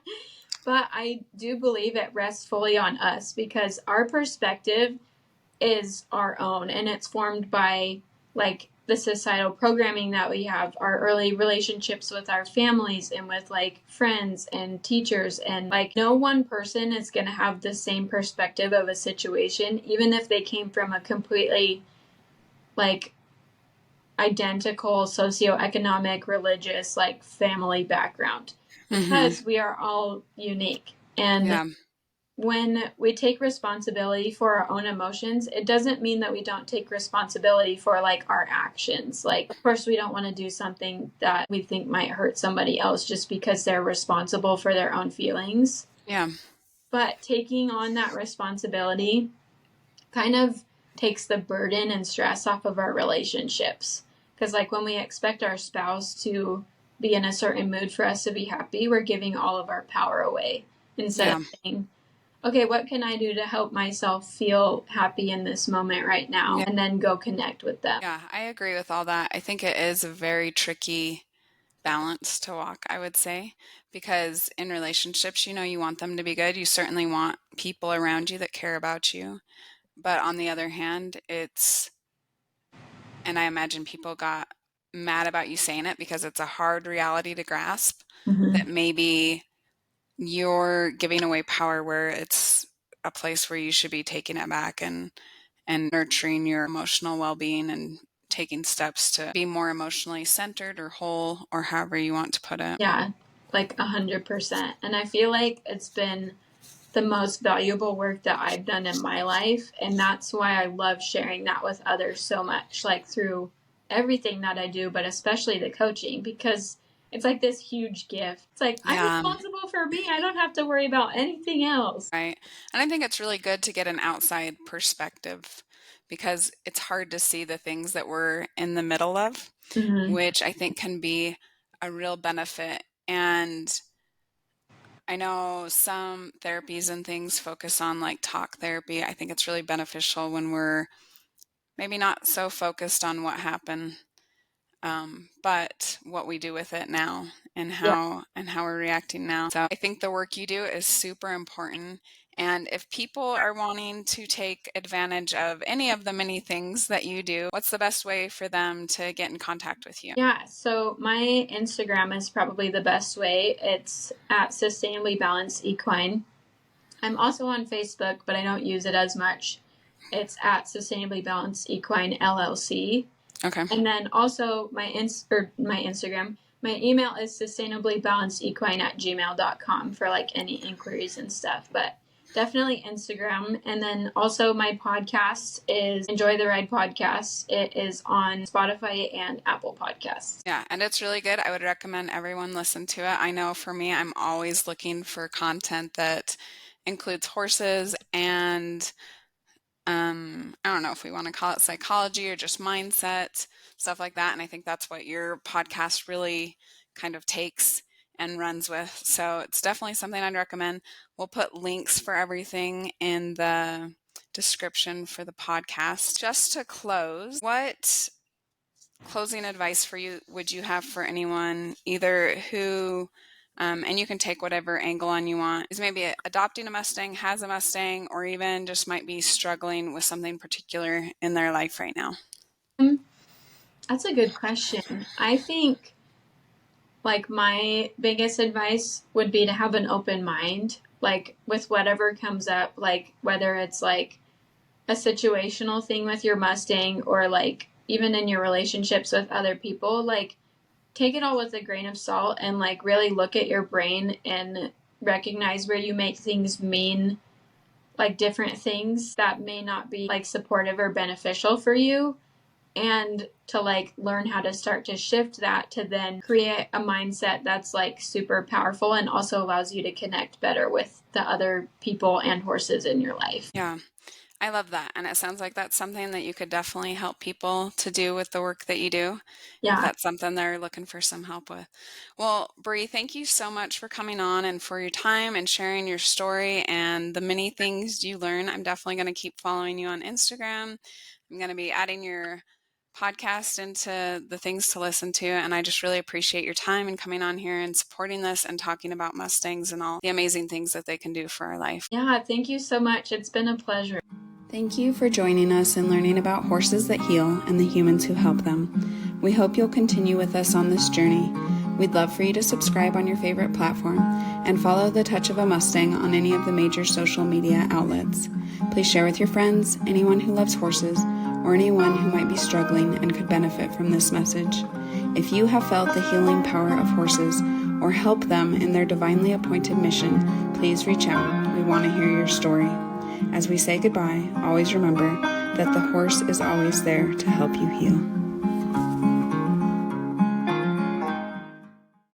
But I do believe it rests fully on us, because our perspective is our own, and it's formed by like the societal programming that we have, our early relationships with our families and with like friends and teachers, and like no one person is going to have the same perspective of a situation, even if they came from a completely like identical socioeconomic, religious, like family background, because we are all unique. And Yeah. when we take responsibility for our own emotions, it doesn't mean that we don't take responsibility for like our actions. Like, of course, we don't want to do something that we think might hurt somebody else just because they're responsible for their own feelings. Yeah. But taking on that responsibility kind of takes the burden and stress off of our relationships. Because, like, when we expect our spouse to be in a certain mood for us to be happy, we're giving all of our power away instead of saying, okay, what can I do to help myself feel happy in this moment right now? Yeah. And then go connect with them. Yeah, I agree with all that. I think it is a very tricky balance to walk, I would say, because in relationships, you want them to be good. You certainly want people around you that care about you. But on the other hand, and I imagine people got mad about you saying it because it's a hard reality to grasp, that maybe you're giving away power where it's a place where you should be taking it back and nurturing your emotional well-being and taking steps to be more emotionally centered or whole, or however you want to put it. Yeah, like 100%. And I feel like it's been the most valuable work that I've done in my life. And that's why I love sharing that with others so much, like through everything that I do, but especially the coaching, because it's like this huge gift. It's like, I'm responsible for me. I don't have to worry about anything else. Right. And I think it's really good to get an outside perspective because it's hard to see the things that we're in the middle of, which I think can be a real benefit. And I know some therapies and things focus on like talk therapy. I think it's really beneficial when we're maybe not so focused on what happened, but what we do with it now and Yeah. how we're reacting now. So I think the work you do is super important. And if people are wanting to take advantage of any of the many things that you do, what's the best way for them to get in contact with you? Yeah, so my Instagram is probably the best way. It's at Sustainably Balanced Equine. I'm also on Facebook, but I don't use it as much. It's at Sustainably Balanced Equine LLC. Okay. And then also my Instagram, my email is sustainablybalancedequine@gmail.com for like any inquiries and stuff. But definitely Instagram. And then also my podcast is Enjoy the Ride Podcast. It is on Spotify and Apple Podcasts. Yeah, and it's really good. I would recommend everyone listen to it. I know for me, I'm always looking for content that includes horses and I don't know if we want to call it psychology or just mindset, stuff like that. And I think that's what your podcast really kind of takes and runs with. So it's definitely something I'd recommend. We'll put links for everything in the description for the podcast. Just to close, what closing advice for you would you have for anyone either who and you can take whatever angle on you want, is maybe adopting a Mustang, has a Mustang, or even just might be struggling with something particular in their life right now? That's a good question. I think like my biggest advice would be to have an open mind, like with whatever comes up, like whether it's like a situational thing with your Mustang or like even in your relationships with other people, like take it all with a grain of salt and like really look at your brain and recognize where you make things mean like different things that may not be like supportive or beneficial for you, and to like learn how to start to shift that to then create a mindset that's like super powerful and also allows you to connect better with the other people and horses in your life. Yeah, I love that. And it sounds like that's something that you could definitely help people to do with the work that you do. Yeah. If that's something they're looking for some help with. Well, Bree, thank you so much for coming on and for your time and sharing your story and the many things you learn. I'm definitely going to keep following you on Instagram. I'm going to be adding your podcast into the things to listen to. And I just really appreciate your time and coming on here and supporting this and talking about Mustangs and all the amazing things that they can do for our life. Yeah, thank you so much. It's been a pleasure. Thank you for joining us and learning about horses that heal and the humans who help them. We hope you'll continue with us on this journey. We'd love for you to subscribe on your favorite platform and follow The Touch of a Mustang on any of the major social media outlets. Please share with your friends, anyone who loves horses, or anyone who might be struggling and could benefit from this message. If you have felt the healing power of horses or help them in their divinely appointed mission, please reach out. We want to hear your story. As we say goodbye, always remember that the horse is always there to help you heal.